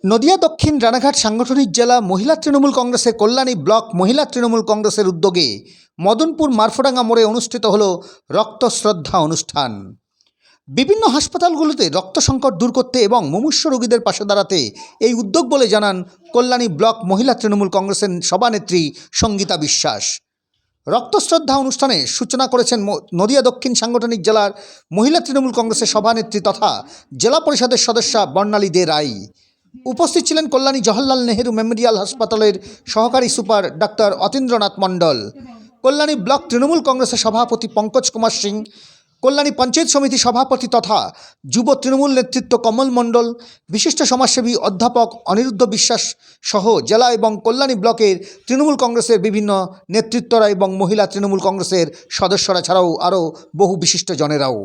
নদিয়া দক্ষিণ রানাঘাট সাংগঠনিক জেলা মহিলা তৃণমূল কংগ্রেসের কল্যাণী ব্লক মহিলা তৃণমূল কংগ্রেসের উদ্যোগে মদনপুর মারফাডাঙ্গা মোড়ে অনুষ্ঠিত হল রক্ত শ্রদ্ধা অনুষ্ঠান। বিভিন্ন হাসপাতালগুলোতে রক্ত সংকট দূর করতে এবং মুমূর্ষু রোগীদের পাশে দাঁড়াতে এই উদ্যোগ বলে জানান কল্যাণী ব্লক মহিলা তৃণমূল কংগ্রেসের সভানেত্রী সঙ্গীতা বিশ্বাস। রক্ত শ্রদ্ধা অনুষ্ঠানে সূচনা করেছেন নদিয়া দক্ষিণ সাংগঠনিক জেলার মহিলা তৃণমূল কংগ্রেসের সভানেত্রী তথা জেলা পরিষদের সদস্যা বর্ণালী দে রায়। উপস্থিত ছিলেন কল্যাণী জওহরলাল নেহেরু মেমোরিয়াল হাসপাতালের সহকারী সুপার ডাক্তার অতীন্দ্রনাথ মণ্ডল, কল্যাণী ব্লক তৃণমূল কংগ্রেসের সভাপতি পঙ্কজ কুমার সিং, কল্যাণী পঞ্চায়েত সমিতি সভাপতি তথা যুব তৃণমূল নেতৃত্ব কমল মণ্ডল, বিশিষ্ট সমাজসেবী অধ্যাপক অনিরুদ্ধ বিশ্বাস সহ জেলা এবং কল্যাণী ব্লকের তৃণমূল কংগ্রেসের বিভিন্ন নেতৃত্বরা এবং মহিলা তৃণমূল কংগ্রেসের সদস্যরা ছাড়াও আরও বহু বিশিষ্ট জনেরাও।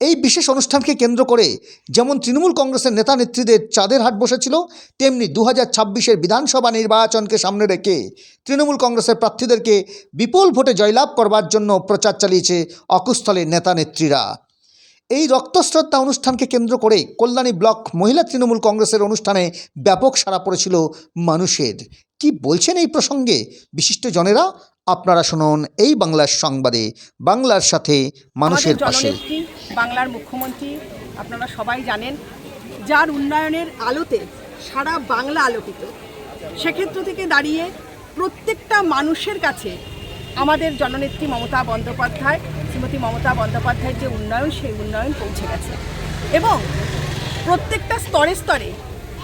এই বিশেষ অনুষ্ঠানকে কেন্দ্র করে যেমন তৃণমূল কংগ্রেসের নেতা নেত্রীদের চাঁদের হাট বসেছিল, তেমনি 2026-এর বিধানসভা নির্বাচনকে সামনে রেখে তৃণমূল কংগ্রেসের প্রার্থীদেরকে বিপুল ভোটে জয়লাভ করবার জন্য প্রচার চালিয়েছে অকুস্থলের নেতা নেত্রীরা। এই রক্তশ্রদ্ধা অনুষ্ঠানকে কেন্দ্র করে কল্যাণী ব্লক মহিলা তৃণমূল কংগ্রেসের অনুষ্ঠানে ব্যাপক সাড়া পড়েছিল মানুষের। কি বলছেন এই প্রসঙ্গে বিশিষ্ট জনেরা, আপনারা শুনুন এই বাংলার সংবাদে, বাংলার সাথে মানুষের পাশে। বাংলার মুখ্যমন্ত্রী আপনারা সবাই জানেন, যার উন্নয়নের আলোতে সারা বাংলা আলোকিত। সেক্ষেত্র থেকে দাঁড়িয়ে প্রত্যেকটা মানুষের কাছে আমাদের জননেত্রী মমতা বন্দ্যোপাধ্যায়, শ্রীমতী মমতা বন্দ্যোপাধ্যায়ের যে উন্নয়ন, সেই উন্নয়ন পৌঁছে গেছে এবং প্রত্যেকটা স্তরে স্তরে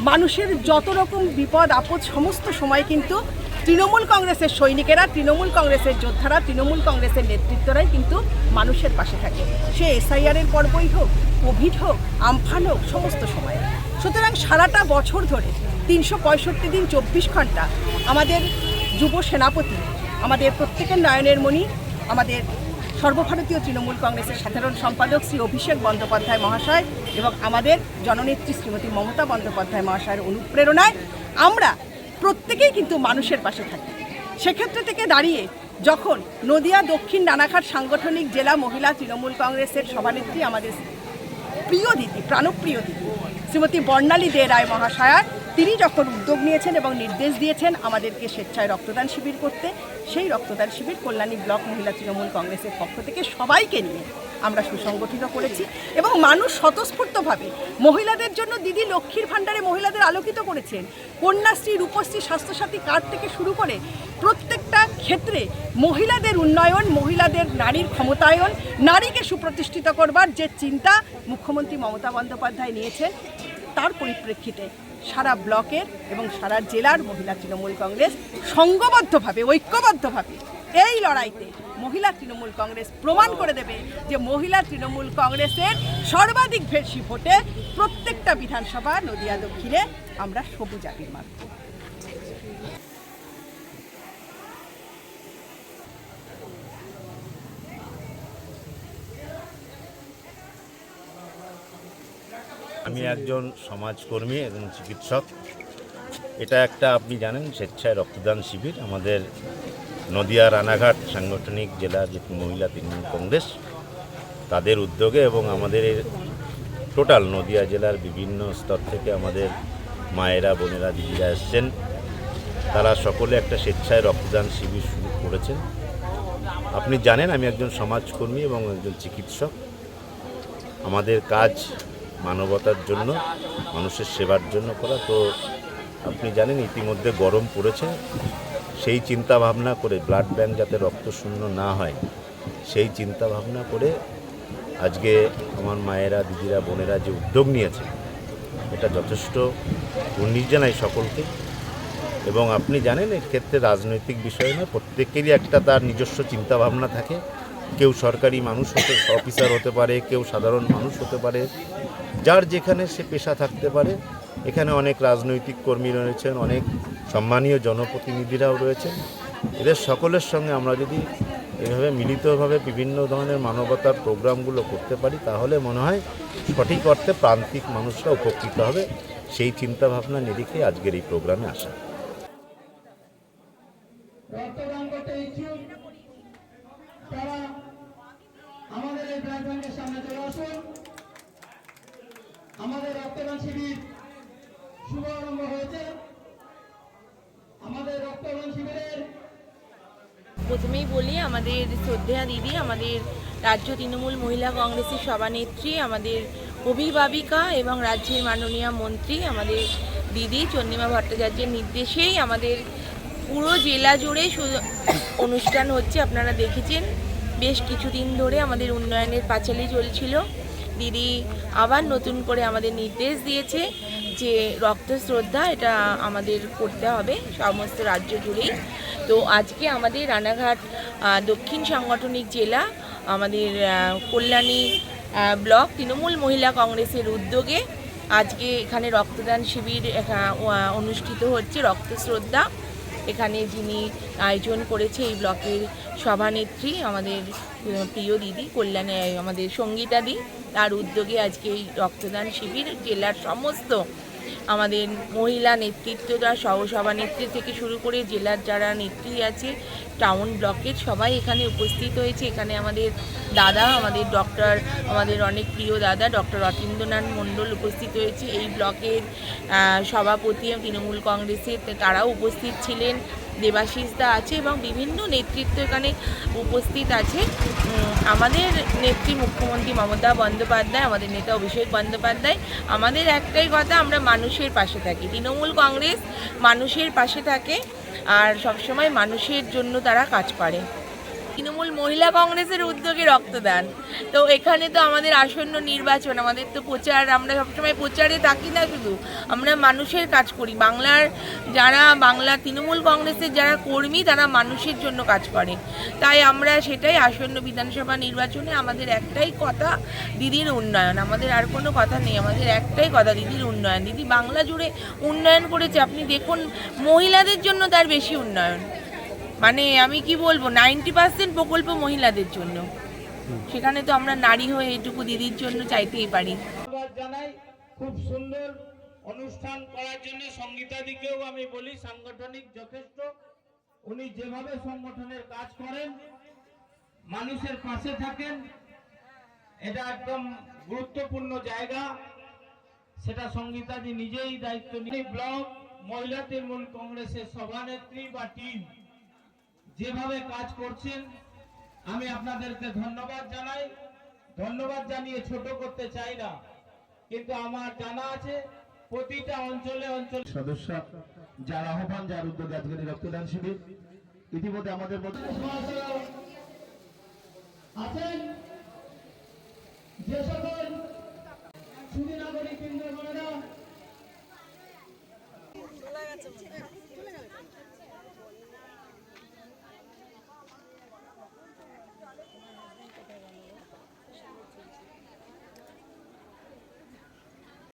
মানুষের যত রকম বিপদ আপদ সমস্ত সময় কিন্তু তৃণমূল কংগ্রেসের সৈনিকেরা, তৃণমূল কংগ্রেসের যোদ্ধারা, তৃণমূল কংগ্রেসের নেতৃত্বরাই কিন্তু মানুষের পাশে থাকে। সে এসআইআরের পর্বই হোক, কোভিড হোক, আমফান হোক, সমস্ত সময়। সুতরাং সারাটা বছর ধরে 365 দিন 24 ঘন্টা আমাদের যুব সেনাপতি, আমাদের প্রত্যেকের নয়নের মণি, আমাদের সর্বভারতীয় তৃণমূল কংগ্রেসের সাধারণ সম্পাদক শ্রী অভিষেক বন্দ্যোপাধ্যায় মহাশয় এবং আমাদের জননেত্রী শ্রীমতী মমতা বন্দ্যোপাধ্যায় মহাশয়ের অনুপ্রেরণায় আমরা প্রত্যেকেই কিন্তু মানুষের পাশে থাকি। সেক্ষেত্রে থেকে দাঁড়িয়ে যখন নদিয়া দক্ষিণ রানাঘাট সাংগঠনিক জেলা মহিলা তৃণমূল কংগ্রেসের সভানেত্রী, আমাদের প্রিয় দিদি, প্রাণপ্রিয় দিদি শ্রীমতী বর্ণালী দে রায় মহাশয়া, তিনি যখন উদ্যোগ নিয়েছেন এবং নির্দেশ দিয়েছেন আমাদেরকে স্বেচ্ছায় রক্তদান শিবির করতে, সেই রক্তদান শিবির কল্যাণী ব্লক মহিলা তৃণমূল কংগ্রেসের পক্ষ থেকে সবাইকে নিয়ে আমরা সুসংগঠিত করেছি এবং মানুষ স্বতঃস্ফূর্তভাবে মহিলাদের জন্য দিদি লক্ষ্মীর ভাণ্ডারে মহিলাদের আলোকিত করেছেন। কন্যাশ্রী, রূপশ্রী, স্বাস্থ্যসাথী কার্ড থেকে শুরু করে প্রত্যেকটা ক্ষেত্রে মহিলাদের উন্নয়ন, মহিলাদের নারীর ক্ষমতায়ন, নারীকে সুপ্রতিষ্ঠিত করবার যে চিন্তা মুখ্যমন্ত্রী মমতা বন্দ্যোপাধ্যায় নিয়েছেন, তার পরিপ্রেক্ষিতে সারা ব্লকের এবং সারা জেলার মহিলা তৃণমূল কংগ্রেস সংঘবদ্ধভাবে, ঐক্যবদ্ধভাবে এই লড়াইতে মহিলা তৃণমূল কংগ্রেস প্রমাণ করে দেবে যে মহিলা তৃণমূল কংগ্রেসের সর্বাধিক বেশি ভোটে প্রত্যেকটা বিধানসভা নদিয়া দক্ষিণে আমরা সবুজ আবির মারব। আমি একজন সমাজকর্মী এবং চিকিৎসক। এটা একটা, আপনি জানেন, স্বেচ্ছায় রক্তদান শিবির আমাদের নদিয়া রানাঘাট সাংগঠনিক জেলা যে মহিলা তৃণমূল কংগ্রেস তাদের উদ্যোগে এবং আমাদের টোটাল নদিয়া জেলার বিভিন্ন স্তর থেকে আমাদের মায়েরা, বোনেরা, দিদিরা এসছেন। তারা সকলে একটা স্বেচ্ছায় রক্তদান শিবির শুরু করেছেন। আপনি জানেন আমি একজন সমাজকর্মী এবং একজন চিকিৎসক। আমাদের কাজ মানবতার জন্য, মানুষের সেবার জন্য করা। তো আপনি জানেন ইতিমধ্যে গরম পড়েছে, সেই চিন্তা ভাবনা করে ব্লাড ব্যাংক যাতে রক্ত শূন্য না হয়, সেই চিন্তা ভাবনা করে আজকে আমার মায়েরা, দিদিরা, বোনেরা যে উদ্যোগ নিয়েছে, এটা যথেষ্ট উন্নীত জানাই সকলকে। এবং আপনি জানেন এর ক্ষেত্রে রাজনৈতিক বিষয় নয়, প্রত্যেকেরই একটা তার নিজস্ব চিন্তা ভাবনা থাকে। কেউ সরকারি মানুষ অফিসার হতে পারে, কেউ সাধারণ মানুষ হতে পারে, যার যেখানে সে পেশা থাকতে পারে। এখানে অনেক রাজনৈতিক কর্মী রয়েছেন, অনেক সম্মানীয় জনপ্রতিনিধিরাও রয়েছেন। এদের সকলের সঙ্গে আমরা যদি এভাবে মিলিতভাবে বিভিন্ন ধরনের মানবতার প্রোগ্রামগুলো করতে পারি, তাহলে মনে হয় সঠিক অর্থে প্রান্তিক মানুষরা উপকৃত হবে। সেই চিন্তাভাবনা নিরিখে আজকের এই প্রোগ্রামে আসা। আমাদের এই ব্লাড ব্যাংকের সামনে চলে আসুন। আমাদের রক্তদান শিবির শুভ আরম্ভ হয়েছে আমাদের রক্তদান শিবিরের। প্রথমেই বলি, আমাদের শ্রদ্ধেয়া দিদি, আমাদের রাজ্য তৃণমূল মহিলা কংগ্রেসের সভানেত্রী, আমাদের অভিভাবিকা এবং রাজ্যের মাননীয় মন্ত্রী আমাদের দিদি চন্দ্রিমা ভট্টাচার্যের নির্দেশেই আমাদের পুরো জেলা জুড়ে অনুষ্ঠান হচ্ছে। আপনারা দেখেছেন বেশ কিছুদিন ধরে আমাদের উন্নয়নের পাঁচালী চলছিল। দিদি আবার নতুন করে আমাদের নির্দেশ দিয়েছে যে রক্ত শ্রদ্ধা এটা আমাদের করতে হবে সমস্ত রাজ্য জুড়েই। তো আজকে আমাদের রানাঘাট দক্ষিণ সাংগঠনিক জেলা আমাদের কল্যাণী ব্লক তৃণমূল মহিলা কংগ্রেসের উদ্যোগে আজকে এখানে রক্তদান শিবির অনুষ্ঠিত হচ্ছে, রক্ত শ্রদ্ধা। এখানে যিনি আয়োজন করেছে এই ব্লকের সভানেত্রী আমাদের প্রিয় দিদি কল্যাণী, আমাদের সঙ্গীতাদি, তার উদ্যোগে আজকে এই রক্তদান শিবির জেলার সমস্ত আমাদের মহিলা নেতৃত্বরা, সহসভানেত্রী থেকে শুরু করে জেলার যারা নেত্রী আছে, টাউন ব্লকের সবাই এখানে উপস্থিত হয়েছে। এখানে আমাদের দাদা, আমাদের ডক্টর, আমাদের অনেক প্রিয় দাদা ডক্টর অতীন্দ্রনাথ মণ্ডল উপস্থিত হয়েছে। এই ব্লকের সভাপতি তৃণমূল কংগ্রেসের তারাও উপস্থিত ছিলেন, দেবাশিস দা আছে এবং বিভিন্ন নেতৃত্ব এখানে উপস্থিত আছে। আমাদের নেত্রী মুখ্যমন্ত্রী মমতা বন্দ্যোপাধ্যায়, আমাদের নেতা অভিষেক বন্দ্যোপাধ্যায়, আমাদের একটাই কথা, আমরা মানুষের পাশে থাকি। তৃণমূল কংগ্রেস মানুষের পাশে থাকে আর সবসময় মানুষের জন্য তারা কাজ করে। তৃণমূল মহিলা কংগ্রেসের উদ্যোগে রক্তদান, তো এখানে তো আমাদের আসন্ন নির্বাচন, আমাদের তো প্রচার, আমরা সবসময় প্রচারে থাকি না, শুধু আমরা মানুষের কাজ করি। বাংলার তৃণমূল কংগ্রেসের যারা কর্মী তারা মানুষের জন্য কাজ করে। তাই আমরা সেটাই আসন্ন বিধানসভা নির্বাচনে আমাদের একটাই কথা, দিদির উন্নয়ন। আমাদের আর কোনো কথা নেই, আমাদের একটাই কথা, দিদির উন্নয়ন। দিদি বাংলা জুড়ে উন্নয়ন করেছে, আপনি দেখুন মহিলাদের জন্য তার বেশি উন্নয়ন। মানে আমি কি বলবো, 90% প্রকল্প মহিলাদের জন্য, সেখানে তো আমরা নারী হয়ে এটুকু দিদির জন্য চাইতেই পারি। ধন্যবাদ জানাই খুব সুন্দর অনুষ্ঠান করার জন্য। সঙ্গীতাদিকেও আমি বলি, সাংগঠনিক যথেষ্ট, উনি যেভাবে সংগঠনের কাজ করেন, মানুষের পাশে থাকেন, এটা একদম গুরুত্বপূর্ণ জায়গা, সেটা সঙ্গীতাদি নিজেই দায়িত্ব নিয়ে। ব্লক মহিলা তৃণমূল কংগ্রেসের সভানেত্রী বা টিম যেভাবে কাজ করছেন, আমি আপনাদেরকে ধন্যবাদ জানাই। ধন্যবাদ জানিয়ে ছোট করতে চাই না, কিন্তু আমার জানা আছে প্রতিটা অঞ্চলে সদস্য যার আহ্বান, যার উদ্যোগে আজকের এই রক্তদান শিবির, ইতিমধ্যে আমাদের মধ্যে আছেন যে সকল সুধী নাগরিক বৃন্দগণেরা